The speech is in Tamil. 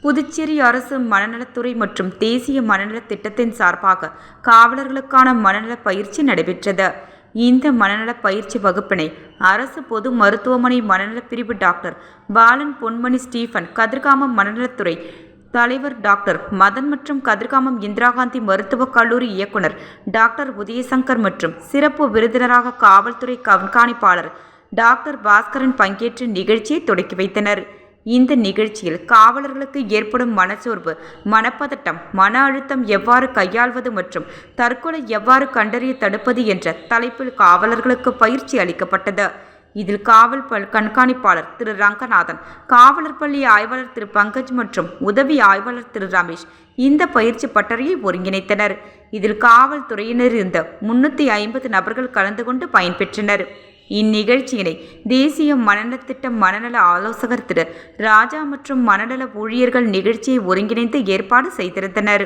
புதுச்சேரி அரசு மனநலத்துறை மற்றும் தேசிய மனநல திட்டத்தின் சார்பாக காவலர்களுக்கான மனநல பயிற்சி நடைபெற்றது. இந்த மனநல பயிற்சி வகுப்பினை அரசு பொது மருத்துவமனை மனநல பிரிவு டாக்டர் பாலன் பொன்மணி ஸ்டீபன், கதிர்காமம் மனநலத்துறை தலைவர் டாக்டர் மதன் மற்றும் கதிர்காமம் இந்திரா காந்தி மருத்துவக் கல்லூரி இயக்குனர் டாக்டர் உதயசங்கர் மற்றும் சிறப்பு விருந்தினராக காவல்துறை கண்காணிப்பாளர் டாக்டர் பாஸ்கரன் பங்கேற்று நிகழ்ச்சியை தொடக்கி வைத்தனர். இந்த நிகழ்ச்சியில் காவலர்களுக்கு ஏற்படும் மனச்சோர்வு, மனப்பதட்டம், மன அழுத்தம் எவ்வாறு கையாள்வது மற்றும் தற்கொலை எவ்வாறு கண்டறிய தடுப்பது என்ற தலைப்பில் காவலர்களுக்கு பயிற்சி அளிக்கப்பட்டது. இதில் காவல் கண்காணிப்பாளர் திரு ரங்கநாதன், காவலர் பள்ளி ஆய்வாளர் திரு பங்கஜ் மற்றும் உதவி ஆய்வாளர் திரு ரமேஷ் இந்த பயிற்சி பட்டறையை ஒருங்கிணைத்தனர். இதில் காவல்துறையினர் இருந்த 350 நபர்கள் கலந்து கொண்டு பயன்பெற்றனர். இந்நிகழ்ச்சியினை தேசிய மனநலத்திட்ட மனநல ஆலோசகர் திரு ராஜா மற்றும் மனநல ஊழியர்கள் நிகழ்ச்சியை ஒருங்கிணைந்து ஏற்பாடு செய்திருந்தனர்.